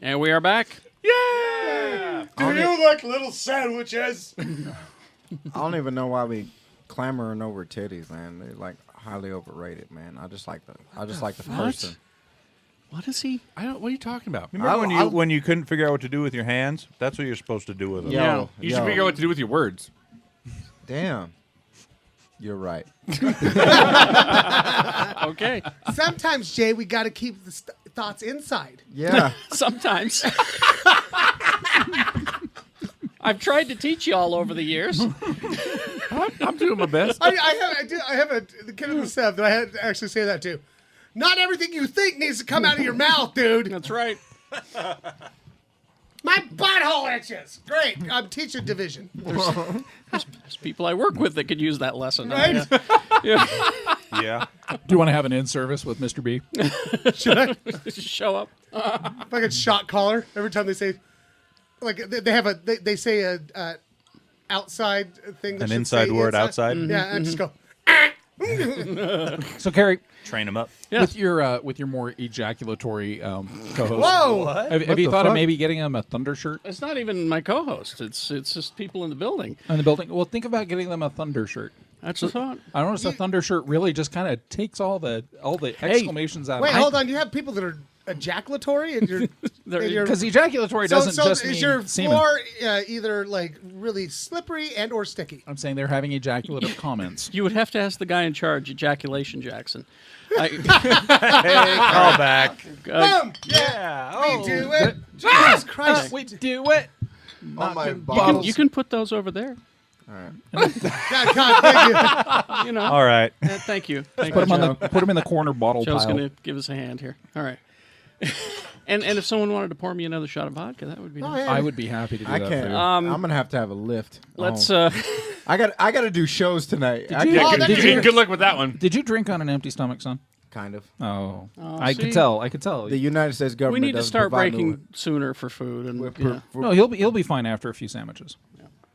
And we are back. Yeah! Do you like little sandwiches? I don't even know why we clamoring over titties, man. They're like highly overrated, man. I just like the person. What is he? What are you talking about? Remember when you couldn't figure out what to do with your hands? That's what you're supposed to do with them. Yeah. You should figure out what to do with your words. Damn. You're right. Okay. Sometimes, Jay, we got to keep the thoughts inside. Yeah. Sometimes. I've tried to teach you all over the years. I'm doing my best. I have the kid in the Sev that I had to actually say that to. Not everything you think needs to come out of your mouth, dude. That's right. My butthole itches. Great. I'm teaching division. There's people I work with that could use that lesson. Right? Yeah. Yeah. Do you want to have an in-service with Mr. B? Should I? Just show up. Like a shot caller every time they say, like they say a outside thing. That An should inside say word inside. outside? Yeah, and just go. So, Kerry, Train them up. with your more ejaculatory co-host, Whoa! have you thought of maybe getting him a thunder shirt It's not even my co-host. It's just people in the building. in the building? Well, think about getting them a thunder shirt. That's a thought. I noticed a thunder shirt really just kind of takes all the exclamations out. Wait, hold on. You have people that are ejaculatory, and you're because ejaculatory doesn't just is mean your semen. floor either like really slippery and or sticky? I'm saying they're having ejaculative comments. You would have to ask the guy in charge, Ejaculation Jackson. Hey, call back. Boom! Yeah. We do it. Jesus Christ! We do it. On my you bottles. can put those over there. All right. God, thank you. You know. All right. Thank you. Thank Put you. him in the corner bottle Joe's pile. going to give us a hand here. All right. And if someone wanted to pour me another shot of vodka, that would be nice. I would be happy to do I that can't. for you. I'm gonna have a lift. Let's. I got to do shows tonight. Did I you- can't- did you- Good luck with that one. Did you drink on an empty stomach, son? kind of. Oh, Oh, I see? could tell. I could tell. The United States we government need to doesn't start provide me breaking sooner for food. And with- yeah. No, he'll be fine after a few sandwiches.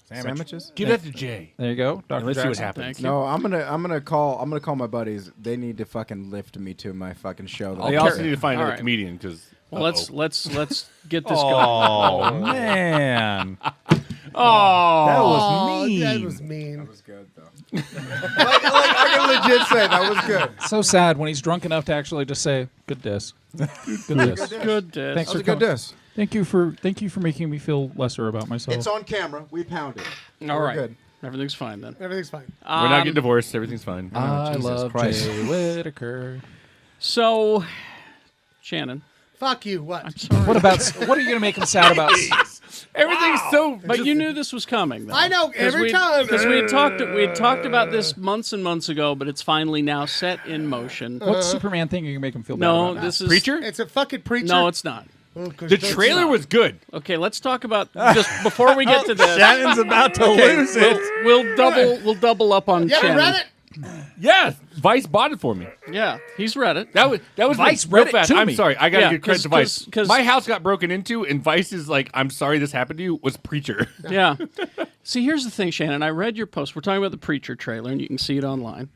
sandwiches. Give that to Jay. There you go, Dr. Let's see what Jackson. happens. Thank you. No, I'm gonna call my buddies. They need to fucking lift me to my fucking show. that They I'm also doing. need to find All another right. comedian because. Well, let's get this going. Oh, man. Oh, That was mean. That was mean. That was good though. like I can legit say that was good. So sad when he's drunk enough to actually just say, "Good diss." Good diss. Good. Thanks That was for a good coming. diss. Thank you for making me feel lesser about myself. It's on camera. We pounded. All We're right. good. Everything's fine then. Everything's fine. we're not getting divorced. Everything's fine. I Jesus love Christ. Jay Whitaker. So, Shannon, Fuck you. What? I'm sorry. What are you going to make him sad about? Everything's so. But you knew this was coming, though. I know every time. Because we had talked about this months and months ago, but it's finally now set in motion. What Superman thing are you going to make him feel bad No, about? this is Preacher. It's a fucking preacher. No, it's not. Oh, 'cause The it's trailer not. was good. Okay, let's talk about just before we get to this. Shannon's about to lose it. We'll double up on You haven't Shannon. read it? Yeah, Vice bought it for me. Yeah, he's read it. That was Vice real read it fast. to I'm me. sorry. I gotta Yeah, give credit to Vice. 'cause- My house got broken into, and Vice is like, "I'm sorry this happened to you." Was Preacher? Yeah. See, here's the thing, Shannon. I read your post. We're talking about the Preacher trailer, and you can see it online.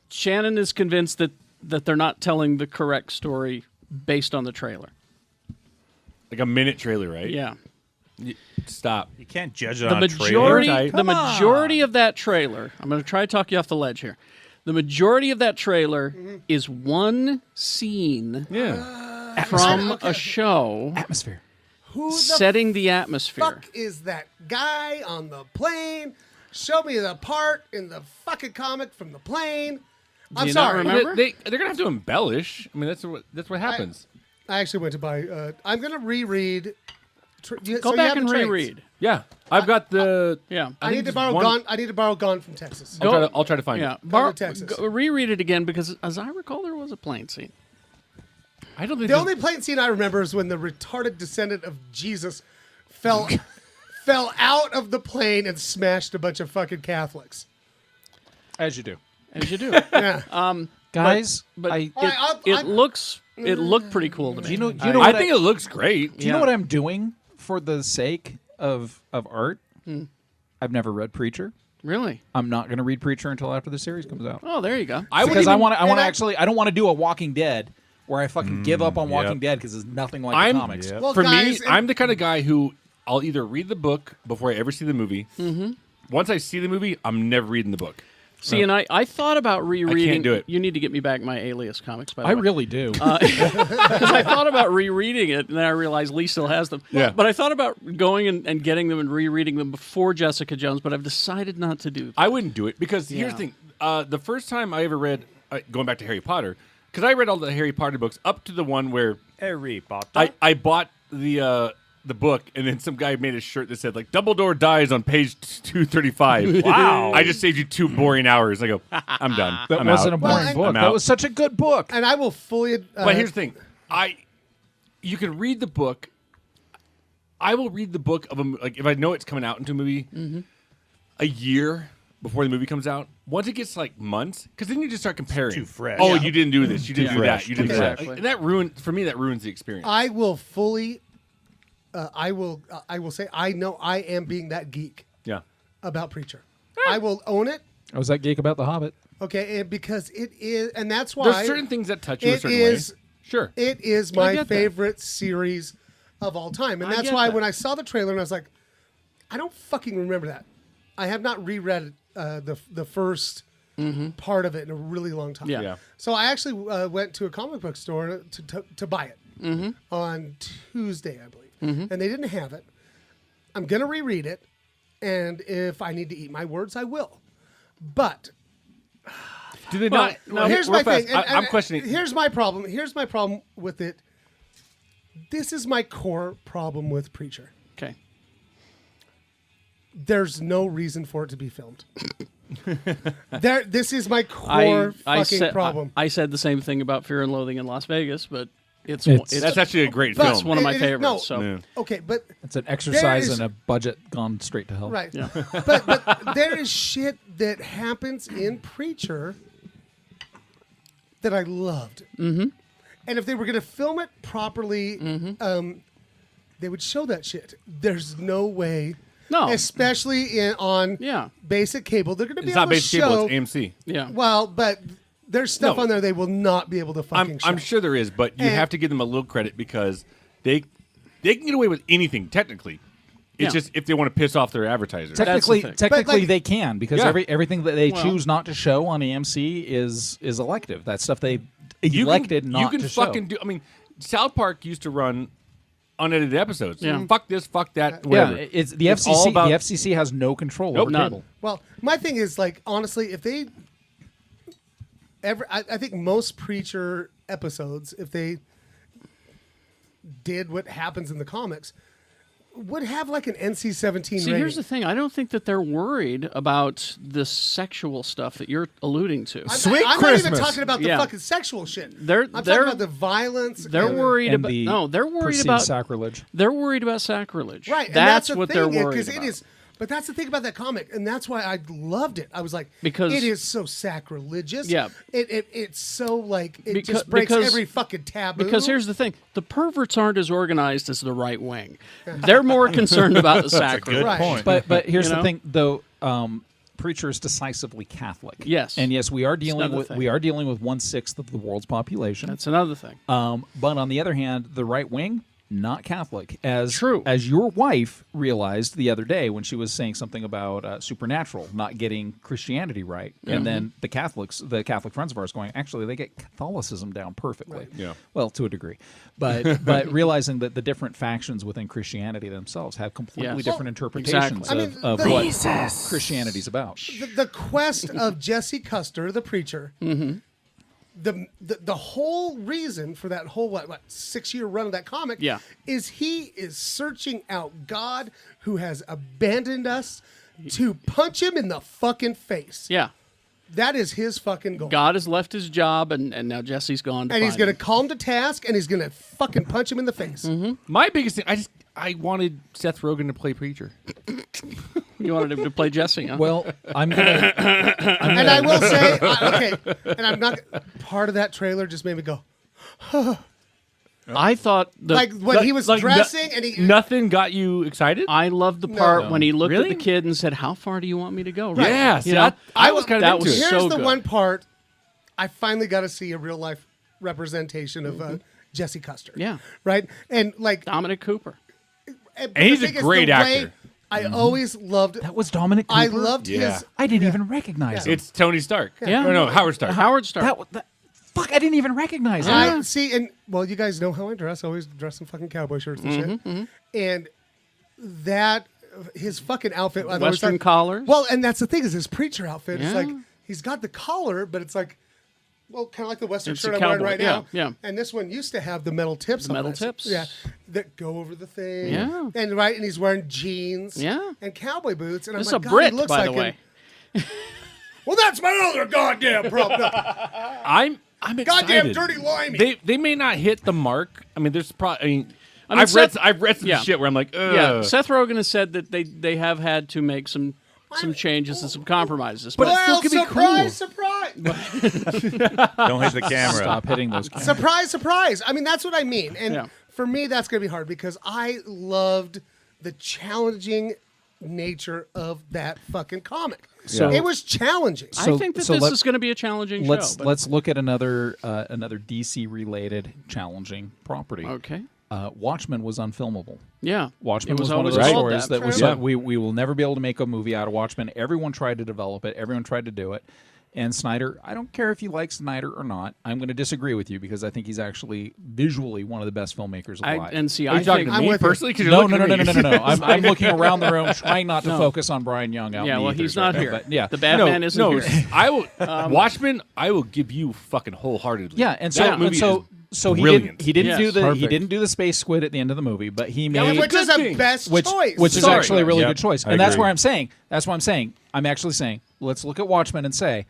Shannon is convinced that they're not telling the correct story based on the trailer. Like a minute trailer, right? Yeah. Stop. You can't judge it The on a trailer. majority, the majority of that trailer. I'm going to try to talk you off the ledge here. The majority of that trailer is one scene Yeah. from Okay. a show Atmosphere. Who the setting the atmosphere. fuck is that guy on the plane? Show me the part in the fucking comic from the plane. I'm you not sorry. remember? They're gonna have to embellish. I mean, that's what happens. I actually went to buy. I'm gonna reread. Go back and reread. Yeah, I've got the. Yeah. I need to borrow Gone. I need to borrow Gone from Texas. I'll try to find Yeah. it. Go to Texas. Reread it again because, as I recall, there was a plane scene. I don't think The only plane scene I remember is when the retarded descendant of Jesus fell out of the plane and smashed a bunch of fucking Catholics. As you do. As you do. Yeah. Guys, But I, it looked pretty cool to me. you know I what think it looks great. do you know what I'm doing for the sake of art? I've never read Preacher. Really? I'm not going to read Preacher until after the series comes out. Oh, there you go. I would Because I even- want to and actually, I don't want to do a Walking Dead where I fucking give up on Walking yep. Dead because it's nothing like the comics. Yep. Well, For guys, me, I'm the kind of guy who I'll either read the book before I ever see the movie. Mm-hmm. Once I see the movie, I'm never reading the book. See, and I thought about rereading. I can't do it. You need to get me back my Alias comics, by the I way. really do. 'Cause I thought about rereading it, and then I realized Leigh still has them. Yeah. But I thought about going and getting them and rereading them before Jessica Jones, but I've decided not to do that. I wouldn't do it because here's Yeah. the thing. The first time I ever read, going back to Harry Potter, because I read all the Harry Potter books up to the one where Harry Potter. I bought the book, and then some guy made a shirt that said, like, Dumbledore dies on page 235. Wow. I just saved you 2 boring hours. I go, I'm done. that I'm wasn't out. a boring Well, book. I'm That out. was such a good book. and I will fully. But here's the thing. You can read the book. I will read the book of a like if I know it's coming out into a movie a year before the movie comes out. Once it gets like months, because then you just start comparing. too fresh. Oh, Yeah. you didn't do this. You didn't do fresh. that. You didn't do Exactly. that. And that ruins for me. That ruins the experience. I will fully. I will say I know I am being that geek Yeah. about Preacher. I will own it. I was that geek about The Hobbit. Okay, and because it is, and that's why There's certain things that touch you a it certain is. way. Sure. It is I my get that. favorite series of all time, and I that's get why that. when I saw the trailer and I was like, I don't fucking remember that. I have not reread the first part of it in a really long time. Yeah. Yeah. So I actually went to a comic book store to buy it on Tuesday, I believe, and they didn't have it. I'm gonna reread it, and if I need to eat my words, I will. But Do they Well, not? no, here's real my fast, thing. I'm questioning. Here's my problem. Here's my problem with it. This is my core problem with Preacher. Okay. There's no reason for it to be filmed. This is my core fucking problem. I said the same thing about Fear and Loathing in Las Vegas, but it's That's actually a great But film. one of my it is- favorites. no. So Yeah. Okay, but It's an exercise is- in a budget gone straight to hell. right. Yeah. But there is shit that happens in Preacher that I loved. Mm-hmm. And if they were going to film it properly, they would show that shit. There's no way. No. Especially on Yeah. basic cable, they're going to be It's able not to basic show. cable. It's AMC. Yeah. Well, but there's stuff No. on there they will not be able to fucking show. I'm sure there is, but you And- have to give them a little credit because they can get away with anything technically. It's Yeah. just if they want to piss off their advertisers. Technically, thing. But, like- they can because Yeah. everything that they Well- choose not to show on AMC is elective. That stuff they You elected can, not you can to fucking show. do. I mean, South Park used to run unedited episodes. Yeah. Fuck this, fuck that, whatever. Yeah, it's the It's FCC. all about- The FCC has no control Nope, over none. cable. Well, my thing is like honestly, if they I think most Preacher episodes, if they did what happens in the comics, would have like an NC-17 See, rating. here's the thing. I don't think that they're worried about the sexual stuff that you're alluding to. Sweet I'm not even Christmas. talking about the Yeah. fucking sexual shit. They're- I'm they're- talking about the violence. They're and- worried And about the no. They're worried perceived about sacrilege. They're worried about sacrilege. Right, and That's the what thing, they're worried because about. it is. But that's the thing about that comic, and that's why I loved it. I was like, Because- it is so sacrilegious. Yeah. it's so like it Beca- just breaks because- every fucking taboo. Because here's the thing: the perverts aren't as organized as the right wing. They're more concerned about the sacrilege. Good Right. point. But here's You the know? thing, though. Preacher is decisively Catholic. Yes. and yes, we are dealing another with thing. 1/6 of the world's population. That's another thing. But on the other hand, the right wing, not Catholic. As True. As your wife realized the other day when she was saying something about supernatural, not getting Christianity right, and then the Catholic friends of ours going, actually, they get Catholicism down perfectly. Yeah. Well, to a degree, but realizing that the different factions within Christianity themselves have completely Yes. different Well, interpretations exactly. I mean, of the- what Christianity's about. the quest of Jesse Custer, the preacher. The whole reason for that whole what 6-year run of that comic Yeah. is he is searching out God who has abandoned us to punch him in the fucking face. Yeah. That is his fucking goal. God has left his job, and now Jesse's gone. To and he's find going him. to call him to task, and he's going to fucking punch him in the face. My biggest thing, I wanted Seth Rogen to play Preacher. You wanted him to play Jesse, huh? Well, I'm gonna. And I will say, okay, and I'm not. Part of that trailer just made me go, I thought like when he was dressing, and he. Nothing got you excited? I loved the part No. when he looked Really? at the kid and said, "How far do you want me to go?" Yeah, You see, know? I was kind that of into was it. Here's so the good. one part I finally got to see a real life representation of Jesse Custer. Yeah. Right? And like Dominic Cooper. and he's the a thing is, great the way actor. I always loved That was Dominic Cooper. I loved Yeah. his I didn't even recognize him. It's Tony Stark. Yeah. Or no, Howard Stark. Howard Stark. Fuck, I didn't even recognize him. I see, and well, you guys know how I dress. I always dress in fucking cowboy shirts and shit. And that his fucking outfit, I was Western like, collars. Well, and that's the thing is his preacher outfit. It's Yeah. like he's got the collar, but it's like, well, kind of like the Western It's shirt a I'm wearing cowboy, right yeah, now. yeah. And this one used to have the metal tips. The on metal it. tips. Yeah, that go over the thing. Yeah. And right, and he's wearing jeans. Yeah. And cowboy boots. And This is I'm a like, Brit, God, he looks by like the way. well, that's my other goddamn problem. I'm excited. Goddamn dirty limey. They may not hit the mark. I mean, there's probably. I mean, I've read some yeah. shit where I'm like, ugh. Yeah, Seth Rogen has said that they have had to make some changes and some compromises. But it still well, could be surprise, cool. surprise. Don't hit the camera. Stop hitting those cameras. Surprise, surprise. I mean, that's what I mean. And Yeah. for me, that's going to be hard because I loved the challenging nature of that fucking comic. So- it was challenging. I think that so this let- is going to be a challenging Let's show. but- let's look at another DC related challenging property. Okay. Watchmen was unfilmable. Yeah. Watchmen It was one of always those called stories that was True. we will never be able to make a movie out of Watchmen. Everyone tried to develop it. Everyone tried to do it. And Snyder, I don't care if you like Snyder or not. I'm going to disagree with you because I think he's actually visually one of the best filmmakers alive. And see, Are you I talking think to me with you. personally? 'Cause you're No. looking at me. I'm looking around the room, trying not to focus on Brian Young. Out in yeah, the well, ethers he's right not now, here. but yeah, The Batman isn't no, here. I will. Watchmen, I will give you fucking wholeheartedly. yeah, and so That and movie so is so he brilliant. didn't Yes. do the Perfect. he didn't do the space squid at the end of the movie, but he made which is a thing. best which choice. is Sorry. actually a really Yep, good choice. I And that's agree. where I'm saying. That's what I'm saying. I'm actually saying, let's look at Watchmen and say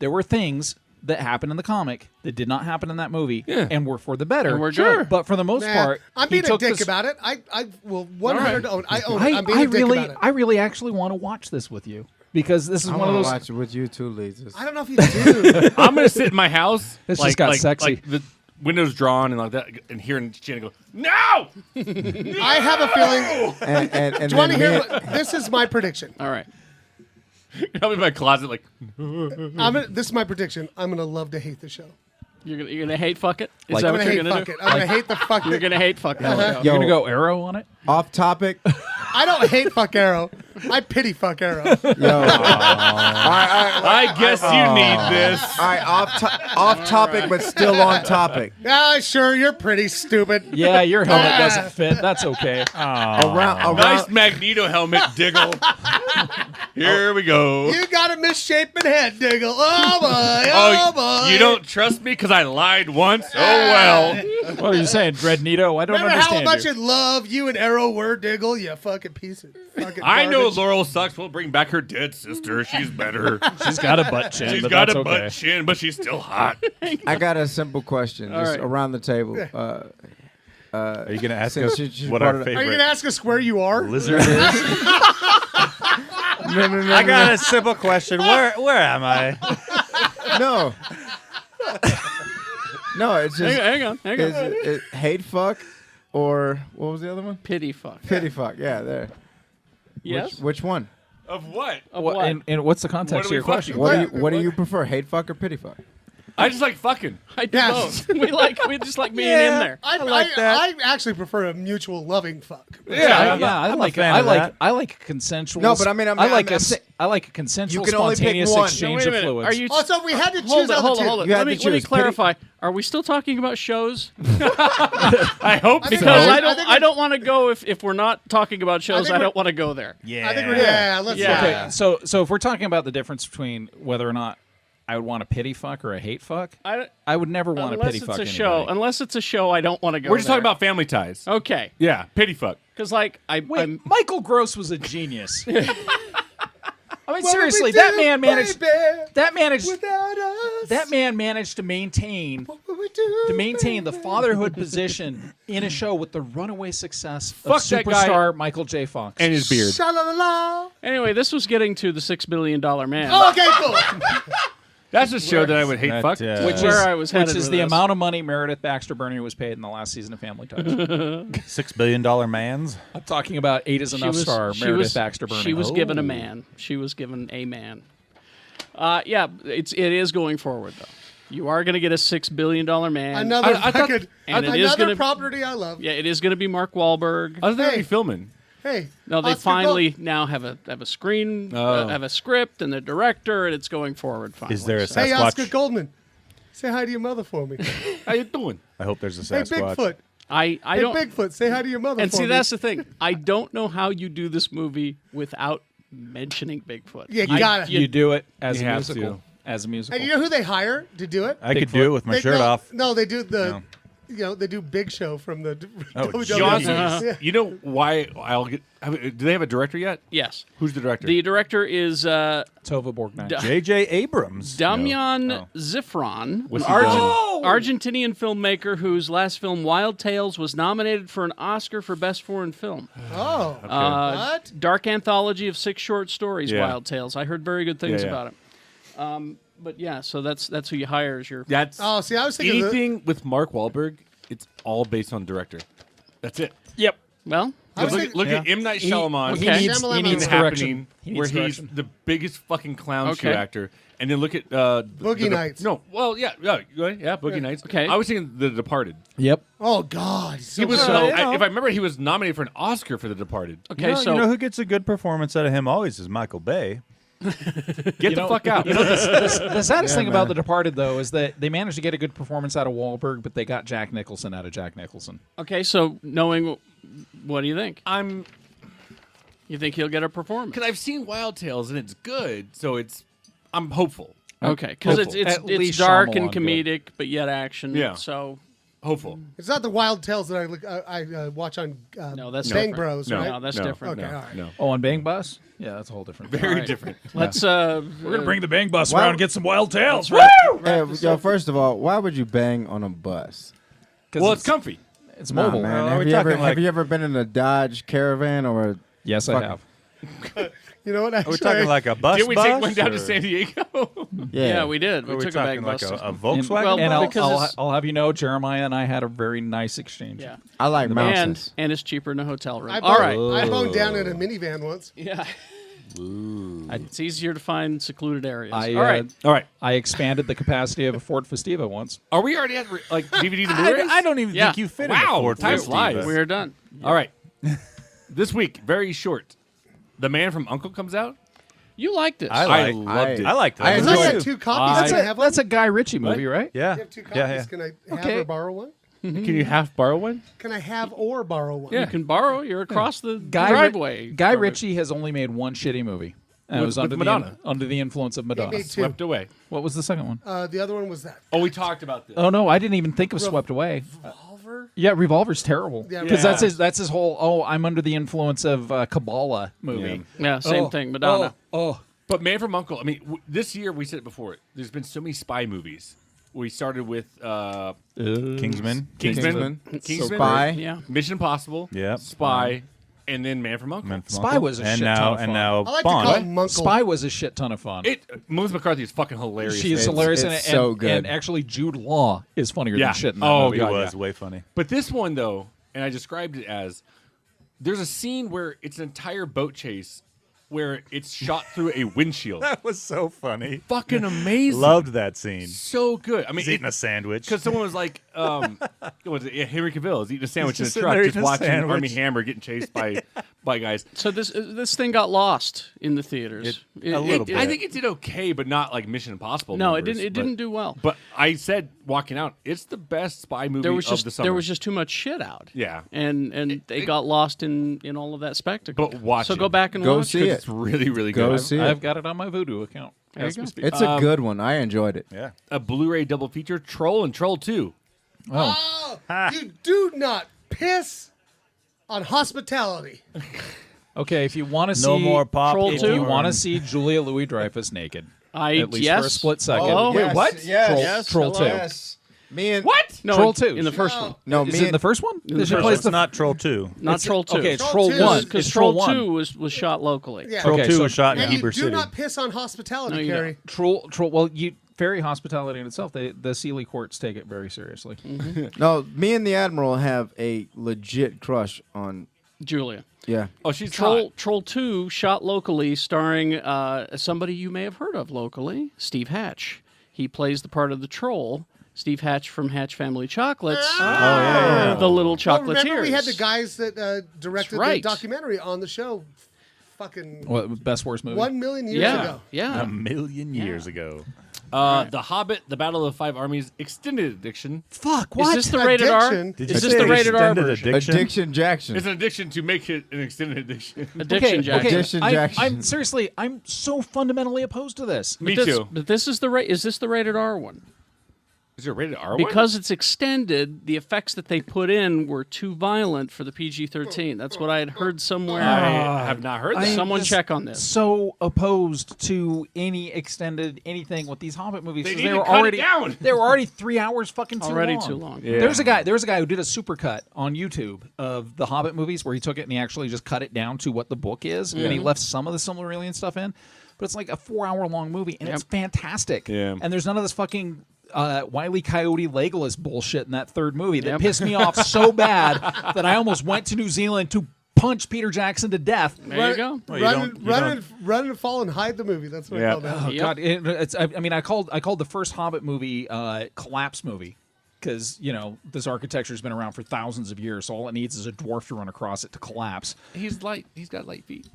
there were things that happened in the comic that did not happen in that movie Yeah. and were for the better. And we're good. Sure. But for the most Nah, part, I'm he being a took dick this- about it. I will 100 own. I own it. I, I'm being I a dick really about it. I really actually want to watch this with you because this is I one of want to those watch it with you too, Lees. I don't know if you do. I'm gonna sit in my house. This just got sexy. Like the windows drawn and like that, and hearing Shannon go, "No!" I have a feeling. And Do you want to then hear? me- What, this is my prediction. All right. I'm in my closet, like, This is my prediction. I'm gonna love to hate the show. You're gonna hate fuck it? Is Like- that I'm what gonna you're hate gonna fuck do? it. I'm gonna hate the fuck. You're gonna hate fuck that show. You're Yo. gonna go Arrow on it. off topic. I don't hate fuck Arrow. I pity fuck Arrow. Yo, I guess you need this. all right, off topic, but still on topic. Ah, sure, you're pretty stupid. Yeah, your helmet doesn't fit. That's okay. Around, Nice Magneto helmet, Diggle. Here we go. You got a misshapen head, Diggle. Oh boy, oh boy. You don't trust me because I lied once? Oh, well. What are you saying, Dreadnito? I don't Remember how understand much you. in love you and Arrow were, Diggle? You fucking piece of fucking I know garbage. Laurel sucks. We'll bring back her dead sister. She's better. She's got a butt chin, She's but got that's a okay. butt chin, but she's still hot. I got a simple question, just right. around the table. Are you going to ask Since us you what brought our it up- Are you favorite gonna ask us where you are? lizard is? No. I got a simple question. Where am I? No. No, it's just Hang on. is it hate fuck or what was the other one? Pity fuck. Pity fuck. Yeah, there. Yes. Which one? Of what? Of What- what? and what's the What context are of we your question? fucking- What do you prefer? Hate fuck or pity fuck? I just like fucking. I do Yes. both. We just like being in there. I like that. I actually prefer a mutual loving fuck. Yeah. I like fan I of like that. I like consensual. No, but I mean, I like I'm a saying- I like a consensual, You can only pick spontaneous one. exchange Wait a of minute. fluids. Are you? Oh, so if we had to choose Hold it. out of Hold the it. two. Hold it. You had Let me to choose. clarify. Are we still talking about shows? I hope think so. Because so. I don't want to go if we're not talking about shows. think I we're- don't want to go there. Yeah. I think we're let's Yeah. do Okay, it. so if we're talking about the difference between whether or not I would want a pity fuck or a hate fuck, I would never want to Unless pity it's fuck a anybody. show. Unless it's a show, I don't want to go. We're just there. talking about family ties. Okay, Yeah, pity fuck. because like Wait, I'm Michael Gross was a genius. I mean, What seriously, would we that do, man managed. baby, That managed. without us? That man managed to maintain What would we do, the fatherhood position in a show with the runaway success Fuck of that guy. superstar Michael J. Fox. And his beard. Sha-la-la-la. anyway. This was getting to the $6 billion man. Oh, okay, cool. That's a show that I would hate That, fuck. Which is where I was headed which is with the this. amount of money Meredith Baxter Birney was paid in the last season of Family Ties. $6 billion mans. I'm talking about 8 is Enough star Meredith Baxter Birney. She was given a man. She was given a man. Yeah, it is going forward though. You are going to get a $6 billion man. Another I thought- fucking, and it is another gonna- property I love. Yeah, it is going to be Mark Wahlberg. I was going to Hey. be filming. Hey, No, they Oscar finally now have a screen, Oh. have a script, and the director, and it's going forward. Finally. Is there a Hey, Oscar Sasquatch? Goldman, say hi to your mother for me. How you doing? I hope there's a Hey, Sasquatch. Bigfoot. I Hey, don't. Bigfoot, say hi to your mother And for see, me. that's the thing. I don't know how you do this movie without mentioning Bigfoot. Yeah, I- gotta. You do it as You a have musical. to. As a musical. And you know who they hire to do it? I could do it with my shirt no, off. No, they do the. No. You know, they do Big Show from the Oh, WWE. Johnson, Yeah. you know why I'll get... Do they have a director yet? Yes. Who's the director? The director is Tova Borgnine. J.J. Abrams. Damian No. Oh. Zifron, What's an he done? Argentinian filmmaker whose last film, Wild Tales, was nominated for an Oscar for Best Foreign Film. Oh, what? Dark anthology of 6 short stories, Yeah. Wild Tales. I heard very good things Yeah, yeah. about it. But yeah, so that's who you hire as your. That's Oh, see, I was thinking anything with Mark Wahlberg. It's all based on director. That's it. Yep. Well, I was Look, thinking- look at M. Night Shyamalan. okay. He needs Shyamalan. direction. Happening, He needs where direction. he's the biggest fucking clown shoe Okay. actor. And then look at Boogie Nights. No, well, yeah, Boogie Nights. Okay. I was thinking The Departed. Yep. Oh God, he's so He was, good. if I remember, he was nominated for an Oscar for The Departed. okay, You so know who gets a good performance out of him always is Michael Bay. Get the fuck out. The saddest thing about man. The Departed, though, is that they managed to get a good performance out of Wahlberg, but they got Jack Nicholson out of Jack Nicholson. okay, so knowing, what do you think? I'm You think he'll get a performance? because I've seen Wild Tales and it's good, so I'm hopeful. Okay, because Hopeful. it's At least dark and Shyamalan did. comedic, but yet action. Yeah. So Hopeful. It's not the Wild Tales that I watch on no, that's Bang different. Bros, No. right? No, that's No. different. Okay, No, all right. no. Oh, on Bang Bus? Yeah, that's a whole different. Very right. different. Let's We're gonna bring the Bang Bus Why- around and get some Wild Tales. Hey, yo, first of all, why would you bang on a bus? Well, it's comfy. It's Nah, mobile. man. Are Have we you, ever, talking like- have you ever been in a Dodge Caravan or a Yes, I Fuck. have. You know what? Are Actually, we talking like a bus? Did we take bus, one down to or- San Diego? yeah, we did. Are We we took a bag talking like bus. a Volkswagen? Well, And I'll, because I'll, it's- I'll have you know, Jeremiah and I had a very nice exchange. Yeah, I like and mountains. it's cheaper in a hotel room. I All right. I boned down in a minivan once. Yeah. It's easier to find secluded areas. I, All right. All right. I expanded the capacity of a Ford Festiva once. Are we already at like DVD to Blu-rays? I don't even Yeah. think you fit in Wow, a Ford time Festiva. flies. We're done. All right. This week, very short. The Man from U.N.C.L.E. comes out. You liked this. I like- loved it. I like that. I Because enjoyed I it. got 2 copies. That's Can I have one? that's a Guy Ritchie movie, right? Yeah. I have 2 copies. Yeah, yeah. Can I have Okay. or borrow one? Can you half borrow one? Can I have or borrow one? You can borrow. You're across the Guy driveway. Guy from it. Ritchie has only made one shitty movie. And it With- was with under Madonna. under the influence of Madonna. made 2. Swept away. What was the second one? The other one was that Oh, we talked about this. Oh no, I didn't even think of Swept Away. Revolver. Yeah, Revolver's terrible. Yeah, Because Yeah. that's his whole I'm under the influence of Kabbalah movie. Yeah, same thing. Madonna. But Man from U.N.C.L.E., I mean, this year, we said it before, there's been so many spy movies. We started with Kingsman. Kingsman, Spy. Yeah. Mission Impossible, Yep. Spy, and then Man from U.N.C.L.E. Man from Spy U.N.C.L.E. was a and shit now, ton of and fun. now I like Bond. to call him Munkle. Spy was a shit ton of fun. Melissa McCarthy is fucking hilarious. She is man. hilarious it's and, so and, good. and actually Jude Law is funnier Yeah. than shit in that Oh, movie. He God, was yeah. way funny. But this one, though, and I described it as, there's a scene where it's an entire boat chase where it's shot through a windshield. That was so funny. Fucking amazing. Loved that scene. So good. I mean, He's eating a sandwich. because someone was like, what was it? Yeah, Henry Cavill is eating a sandwich in a just sitting truck, there just eating a watching sandwich. Armie Hammer getting chased by guys. So this thing got lost in the theaters. A little bit. I think it did okay, but not like Mission Impossible. No, numbers, it didn't do well. But I said walking out, it's the best spy movie There was of the just summer. too much shit out. Yeah. and they got lost in all of that spectacle. But watch So it. go back and Go watch see it. it. It's really, really Go good. see I've it. got it on my Voodoo account. There as you we go. speak. It's a good one. I enjoyed it. Yeah. A Blu-ray double feature, Troll and Troll 2. Oh, you do not piss on hospitality. Okay, if you want to see No more pop. Troll if two? you want to see Julia Louis-Dreyfus naked, at least yes. for a split second. Oh, wait, what? Yes. Troll hello. 2. Yes. Me and What? No, Troll 2. in the first one, No, Is me it in and the first one? the She first plays It's the not Troll 2. not Troll 2. Okay, Troll Troll 2 1. Because It's Troll Troll 1. 2 was shot locally. Yeah. Troll Okay, 2 so- was shot in And you Heber do City. not piss on hospitality, No, you Kerry. Troll. Well, Ferry hospitality in itself, the Sealy courts take it very seriously. no, me and the Admiral have a legit crush on. Julia. Yeah. Oh, she's hot. Troll 2 shot locally, starring somebody you may have heard of locally, Steve Hatch. He plays the part of the troll. Steve Hatch from Hatch Family Chocolates. The little chocolatiers. Remember we had the guys that directed the right. documentary on the show fucking What, best worst movie? 1 million years Yeah, ago. yeah. A million years ago. The Hobbit, The Battle of the Five Armies, Extended Edition. Fuck, Is this the rated R? Addiction. Did you Is this say the rated R extended version? addiction? Addiction Jackson. It's an addiction to make it an extended edition. Addiction Jackson. Addiction Jackson. I'm seriously, I'm so fundamentally opposed to this. Me This- too. But this is the is this the rated R one? Is there a rated R one? Because it's extended, the effects that they put in were too violent for the PG-13. That's what I had heard somewhere. I have not heard that. Someone just check on this. So opposed to any extended anything with these Hobbit movies. They 'cause need to were cut it already down. They were already 3 hours fucking too Already long. too long. Yeah. There's a guy who did a supercut on YouTube of the Hobbit movies where he took it and he actually just cut it down to what the book is and he left some of the Silmarillion stuff in. But it's like a 4-hour long movie and it's fantastic. Yeah. And there's none of this fucking Wile E. Coyote Legolas bullshit in that third movie that pissed me off so bad that I almost went to New Zealand to punch Peter Jackson to death. There you go. Well, you Run and fall and hide the movie. That's what I call that. Oh Yep. God! I called the first Hobbit movie collapse movie because this architecture's been around for thousands of years, so all it needs is a dwarf to run across it to collapse. He's light. He's got light feet.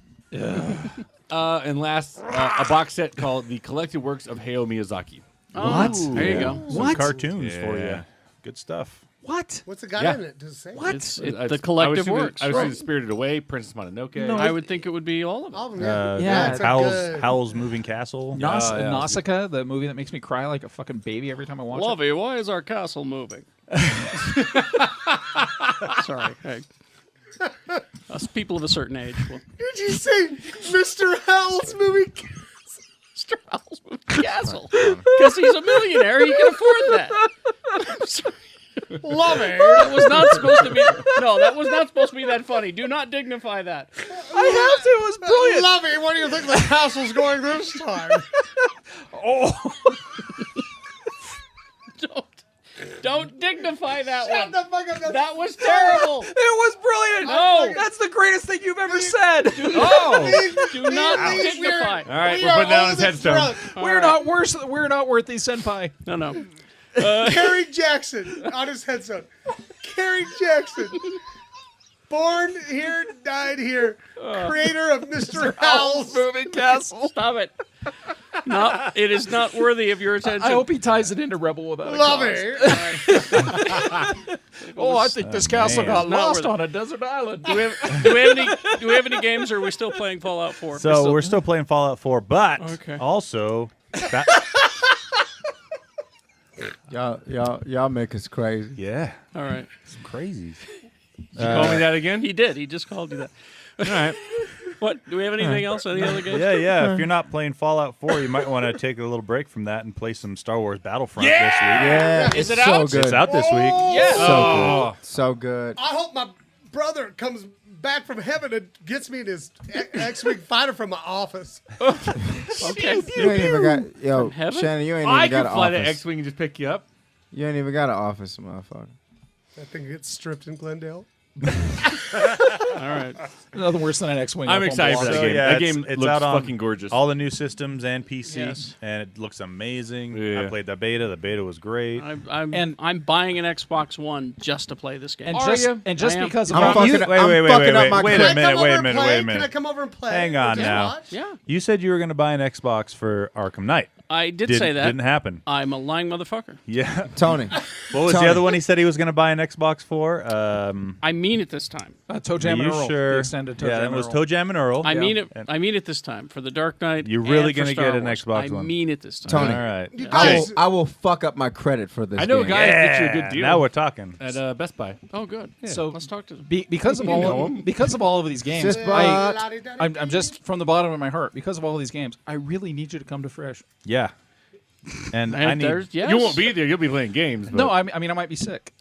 And last, a box set called The Collected Works of Hayao Miyazaki. What? There you go. Some What? cartoons for Yeah. you. Good stuff. What? What's the guy Yeah. in it? Does it say? What? It's I- the collective I was works. I was thinking Spirited Away, Princess Mononoke. No, I would think it would be all of it. All of them, Yeah, it's a Howl's, good- Howl's Moving Castle. Nausicaa, the movie that makes me cry like a fucking baby every time I watch it. Lovey, why is our castle moving? Sorry. Hey. Us people of a certain age. Well, Did you say Mr. Howell's movie? Mr. Howell's moving castle. Because he's a millionaire, he can afford that. I'm sorry. Love it. That was not supposed to be. No, that was not supposed to be that funny. Do not dignify that. I have to. It was brilliant. Love it. What do you think the castle's going this time? Don't dignify that Shut one. the fuck up. That was terrible. It was brilliant. No. That's the greatest thing you've ever said. Do not dignify. All right, we're putting that on his headstone. We're not worse. We're not worth these senpai. No. Kerry Jackson on his headstone. Kerry Jackson. Born here, died here. Creator of Mr. Howell's moving castle. Stop it. No, it is not worthy of your attention. I hope he ties it into Rebel Without a Love Cause. it. Oh, I think this castle man. got Not lost worth on a desert island. do we have any games, or are we still playing Fallout 4? So we're still playing Fallout 4, but Okay. also Y'all make us crazy. yeah, All right. some crazies. Did you call me that again? He did. He just called you that. All right. What? Do we have anything else? Any other games? Yeah. If you're not playing Fallout 4, you might want to take a little break from that and play some Star Wars Battlefront this week. Yeah, Is it's it so out? good. It's out this week. Yeah. So good. So good. I hope my brother comes back from heaven and gets me in his X-Wing fighter from my office. Okay. You ain't even got heaven? Shannon. You ain't I even got could an fly the office. X-Wing and just pick you up. You ain't even got an office, motherfucker. That thing gets stripped in Glendale. All right. Nothing worse than an X-wing. I'm up on excited for blocks. that So, game. yeah, That game it's looks out on fucking gorgeous. All the new systems and PC, Yes. and it looks amazing. Yeah. I played the beta. The beta was great. I'm buying an Xbox One just to play this game. And Are just you? and just I am. because of I'm how fucking, you, I'm fucking up my wait a Can I minute, come wait a over and minute, play? wait a Can I minute. come over and play? Hang on Just now. watch? Yeah, You said you were going to buy an Xbox for Arkham Knight. I did say that. Didn't happen. I'm a lying motherfucker. Yeah. Tony. What was Tony. the other one he said he was going to buy an Xbox for? I mean it this time. Toe Jam Are and you Earl, sure? the extended Toe yeah, Jam that was and Earl. Toe Jam and Earl. I mean it. And- I mean it this time for the Dark Knight. You're really going to get an Xbox I One. mean it this time. Tony. All right. You I guys, will, I will fuck up my credit for this I know a game. guy that gets you a good deal. Now we're talking. at Best Buy. Oh, good. So Let's talk to them. Because of all of these games, Sis bud. I'm just from the bottom of my heart. Because of all of these games, I really need you to come to Fresh. Yeah. And I And need. there's yes. You won't be there. You'll be playing games. But No, I mean I might be sick.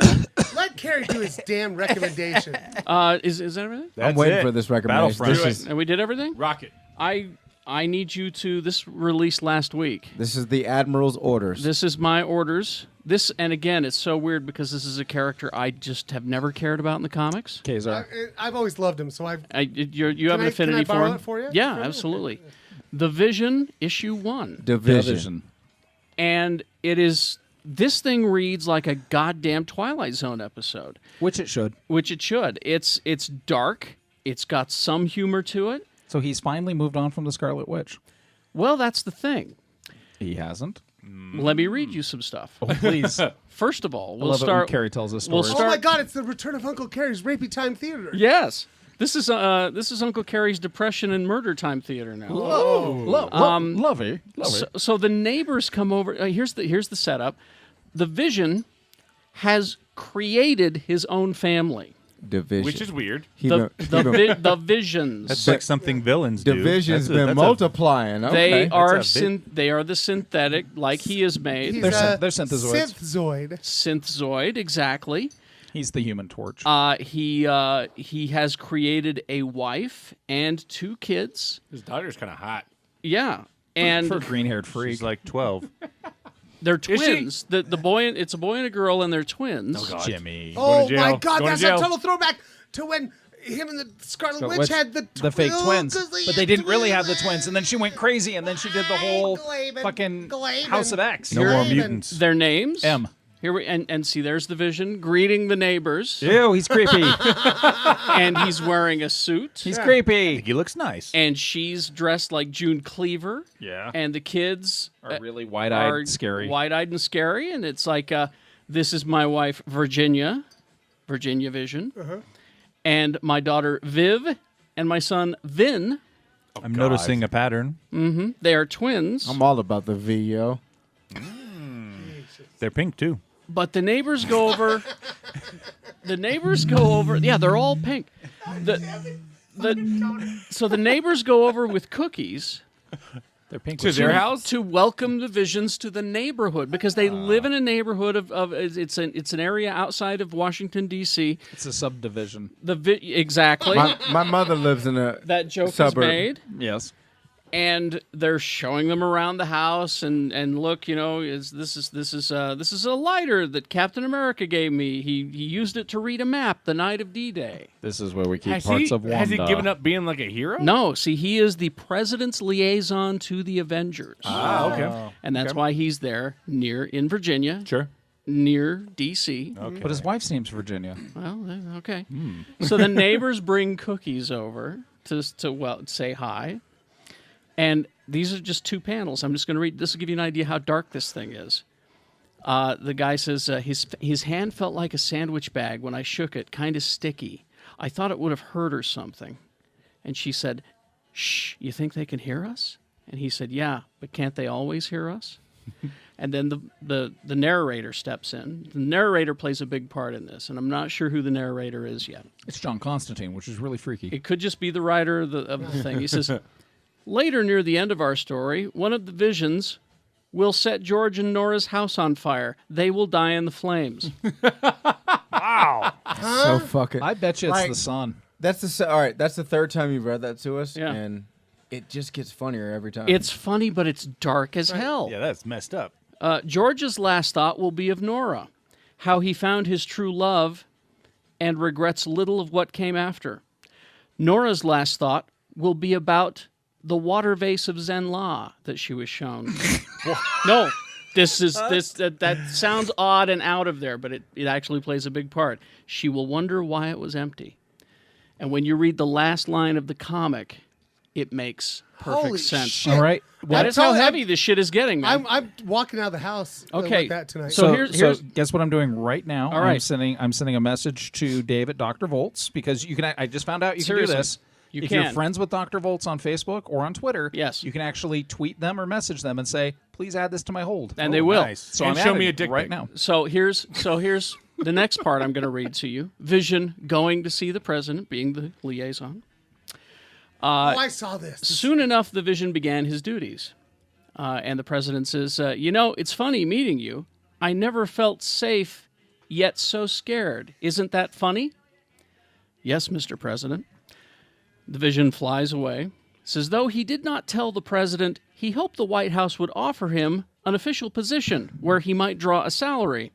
let Kerry do his damn recommendation. Is that everything? I'm That's waiting it. for this recommendation. Battlefront. This is, And we did everything. Rocket. I need you to. This released last week. this is the Admiral's orders. This is my orders. This, and again, it's so weird because this is a character I just have never cared about in the comics. Kazar. I've always loved him, so I've. You have an affinity borrow for him. it for you? Yeah, For me? absolutely. The Vision, issue 1. Division. And it is. This thing reads like a goddamn Twilight Zone episode. Which it should. Which it should. It's dark. It's got some humor to it. So he's finally moved on from the Scarlet Witch. Well, that's the thing. He hasn't. Let me read you some stuff. Oh, please. First of all, I we'll love it when start. Carrie tells us we'll stories. start- Oh my God! It's the return of Uncle Kerry's Rapey Time Theater. Yes, this is Uncle Kerry's Depression and Murder Time Theater now. Lovey. So the neighbors come over. Here's the setup. The Vision has created his own family. Division. Which is weird. The Visions. That's like something villains do. Division's That's a- been that's a- multiplying. Okay. They are That's a they are the synthetic, like he is made. He's They're a synthezoids. synthzoid. Synthzoid, exactly. He's the Human Torch. He has created a wife and 2 kids. His daughter's kind of hot. Yeah, and for a green-haired freak. She's like 12. they're Is she? twins. The boy, it's a boy and a girl, and they're twins. Oh, God. Jimmy. Oh to my jail. God! Going to That's a jail. total throwback to when him and the Scarlet Scarlet Witch Witch, had the fake twins. 'cause But had they didn't really twins. have the twins. And then she went crazy, and then she did the whole Glaven, fucking Glaven. House of X. No more Even- mutants. Their names. M. Here we and see. There's the Vision greeting the neighbors, Ew, he's creepy. and he's wearing a suit. He's creepy. He looks nice. And she's dressed like June Cleaver. Yeah. And the kids Are really are wide-eyed, scary. Wide-eyed and scary. And it's like, this is my wife, Virginia Vision. And my daughter, Viv, and my son, Vin. I'm noticing a pattern. They are twins. I'm all about the V, yo. They're pink too. But the neighbors go over. Yeah, they're all pink. So the neighbors go over with cookies They're pink. To their house? to welcome the Visions to the neighborhood because they live in a neighborhood of it's an area outside of Washington D.C. It's a subdivision. Exactly My mother lives in a that joke suburb. is made. Yes. And they're showing them around the house, and look, you know, this is a lighter that Captain America gave me. He used it to read a map the night of D-Day. This is where we keep Has parts he, of Wanda. has he given up being like a hero? No, see, he is the president's liaison to the Avengers, Ah, okay. and that's why he's there in Virginia, Sure. near D.C. Okay. But his wife's name's Virginia. Well, okay. So the neighbors bring cookies over to say hi. And these are just 2 panels. I'm just going to read. This will give you an idea how dark this thing is. The guy says, his hand felt like a sandwich bag when I shook it, kind of sticky. I thought it would have hurt or something. And she said, shh, you think they can hear us? And he said, yeah, but can't they always hear us? And then the narrator steps in. The narrator plays a big part in this, and I'm not sure who the narrator is yet. It's John Constantine, which is really freaky. It could just be the writer of the thing. He says, later near the end of our story, one of the Visions will set George and Nora's house on fire. They will die in the flames. So fucking. I bet you it's Like- the sun. That's all right. That's the 3rd time you've read that to us, Yeah. and it just gets funnier every time. It's funny, but it's dark as hell. Yeah, that's messed up. George's last thought will be of Nora, how he found his true love and regrets little of what came after. Nora's last thought will be about the water vase of Zenla that she was shown. No, that sounds odd and out of there, but it actually plays a big part. She will wonder why it was empty. And when you read the last line of the comic, it makes perfect Holy sense. shit. All right. That is how heavy this shit is getting, man. I'm walking out of the house Okay, like that tonight. so here's- guess what I'm doing right now. All right. I'm sending a message to Dave at Dr. Volts because you can. I just found out you Seriously, can do this. you if can. you're friends with Dr. Volts on Facebook or on Twitter, Yes. you can actually tweet them or message them and say, "Please add this to my hold." And they will. Nice. So And I'm show adding me a it dick right pic. now. So here's the next part I'm going to read to you. Vision going to see the president, being the liaison. I saw this. Soon enough, the Vision began his duties. And the president says, it's funny meeting you. I never felt safe, yet so scared. Isn't that funny? Yes, Mr. President. The Vision flies away. Says, though he did not tell the president, he hoped the White House would offer him an official position where he might draw a salary.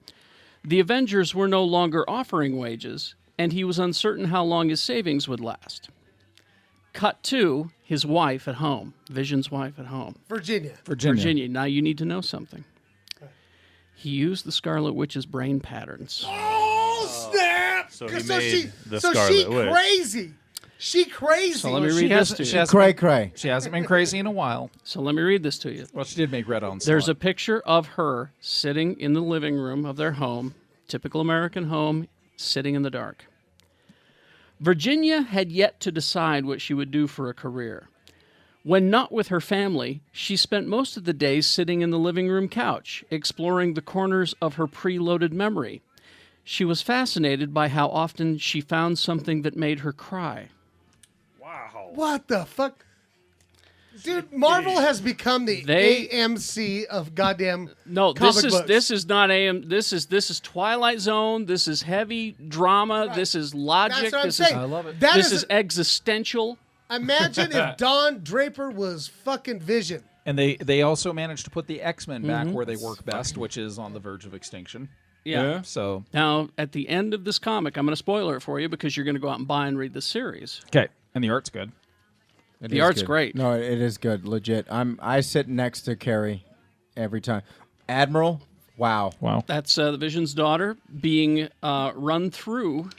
The Avengers were no longer offering wages, and he was uncertain how long his savings would last. Cut to his wife at home, Vision's wife at home. Virginia. Virginia. Virginia, now you need to know something. He used the Scarlet Witch's brain patterns. Oh, snap! So he So made the she Scarlet Witch. crazy. She crazy. So let me She read this has- to she you. has- Cray. She hasn't been crazy in a while. So let me read this to you. Well, she did make Red on There's a picture of her sitting in the living room of their home, typical American home, sitting in the dark. Virginia had yet to decide what she would do for a career. When not with her family, she spent most of the days sitting in the living room couch, exploring the corners of her preloaded memory. She was fascinated by how often she found something that made her cry. What the fuck? Dude, Marvel has become the AMC of goddamn No, comic books. this is not AM. This is Twilight Zone. This is heavy drama. Right. This is logic. That's what I'm this saying. is I love it. That this is existential. Imagine if Don Draper was fucking Vision. And they also managed to put the X-Men back where they work best, which is on the verge of extinction. Yeah. So Now, at the end of this comic, I'm going to spoiler it for you because you're going to go out and buy and read the series. okay, and the art's good. It The is art's good. great. No, it is good. Legit. I sit next to Kerry every time. Admiral. Wow. Wow. That's the Vision's daughter being run through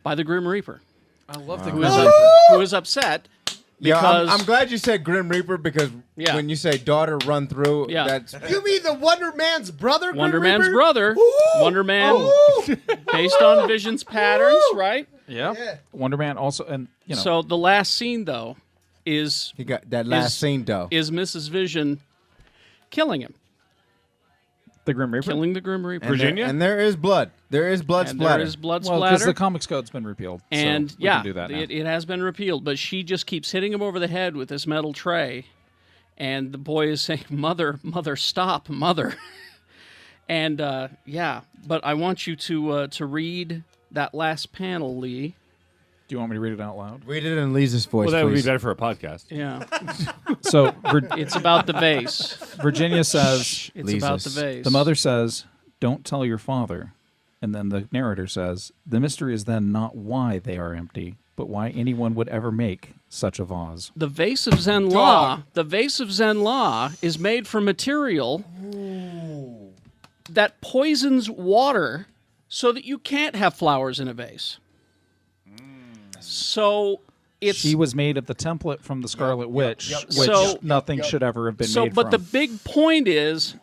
by the Grim Reaper, I love the who is upset Yeah, because I'm glad you said Grim Reaper because Yeah. when you say daughter run through, Yeah. that's You mean the Wonder Man's brother? Grim Wonder Man's Reaper? brother, Ooh! Wonder Man, Ooh! based on Vision's patterns, right? Yeah. Yeah. Wonder Man also, and you know, So the last scene, though, is he got that last scene though. is Mrs. Vision killing him, the Grim Reaper. killing the Grim Reaper. Virginia? And there is blood. There is blood And splatter. there is blood Well, because splatter. the Comics Code's been repealed, And so we yeah, can do that now. it has been repealed, but she just keeps hitting him over the head with this metal tray. And the boy is saying, Mother, stop, Mother. And yeah, but I want you to read that last panel, Leigh. Do you want me to read it out loud? Read it in Lisa's voice, Well, that would be please. better for a podcast. Yeah, So it's about the vase. Virginia says, It's about the Lisa's. vase. the mother says, "Don't tell your father," and then the narrator says, "The mystery is then not why they are empty, but why anyone would ever make such a vase." The vase of Zen Law. The vase of Zen Law is made from material that poisons water, so that you can't have flowers in a vase. So it's She was made of the template from the Scarlet Witch, which So- nothing should ever have been so. made But from. the big point is,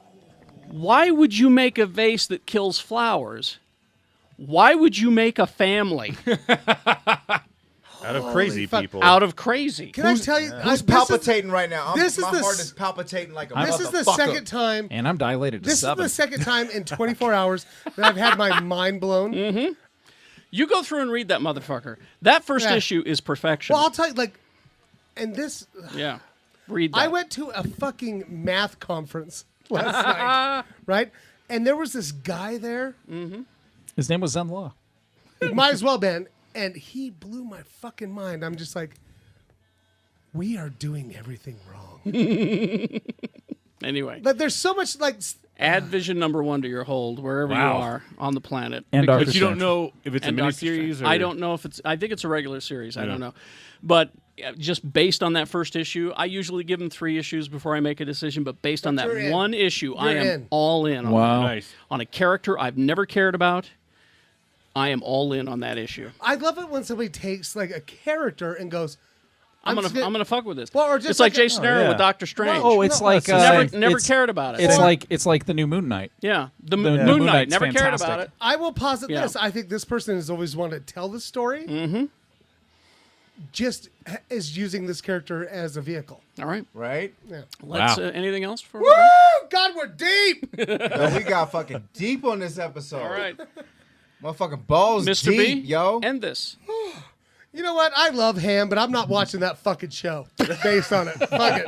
why would you make a vase that kills flowers? Why would you make a family Out of crazy fuck. people. out of crazy? Can I tell you? Who's palpitating right now? this is my the heart s- is palpitating like a This is the motherfucker. second time. and I'm dilated to This 7. is the second time in 24 hours that I've had my mind blown. You go through and read that motherfucker. That first Yeah. issue is perfection. Well, I'll tell you, like, and this, yeah, read that. I went to a fucking math conference last night, right? And there was this guy there. His name was Zen Law. It might as well been, and he blew my fucking mind. I'm just like, we are doing everything wrong. Anyway, But there's so much like. add Vision #1 to your hold wherever Wow. you are on the planet. And because- Doctor But you don't Strange. know if it's a and Doctor miniseries Strange. or I don't know if it's. I think it's a regular series. I don't know, but just based on that first issue, I usually give them 3 issues before I make a decision. But based on that you're in. one issue, I You're am in. all in. On Wow. that. Nice. On a character I've never cared about, I am all in on that issue. I love it when somebody takes like a character and goes, I'm just gonna fuck with this. Well, or just it's like like a- Jason Aaron yeah. with Doctor Strange. Oh, it's No, like never it's, cared about it. It's like the new Moon Knight. yeah, the Moon Moon Knight Knight's never cared fantastic. about it. I will posit Yeah. this. I think this person has always wanted to tell the story. Mm-hmm. Just is using this character as a vehicle. All right, Right? Yeah. let's. Wow. Anything else for? Woo! God, we're deep. Yo, we got fucking deep on this episode. All right, Motherfucking balls Mr. deep, B, yo. end this. You know what? I love Ham, but I'm not watching that fucking show based on it. Fuck it.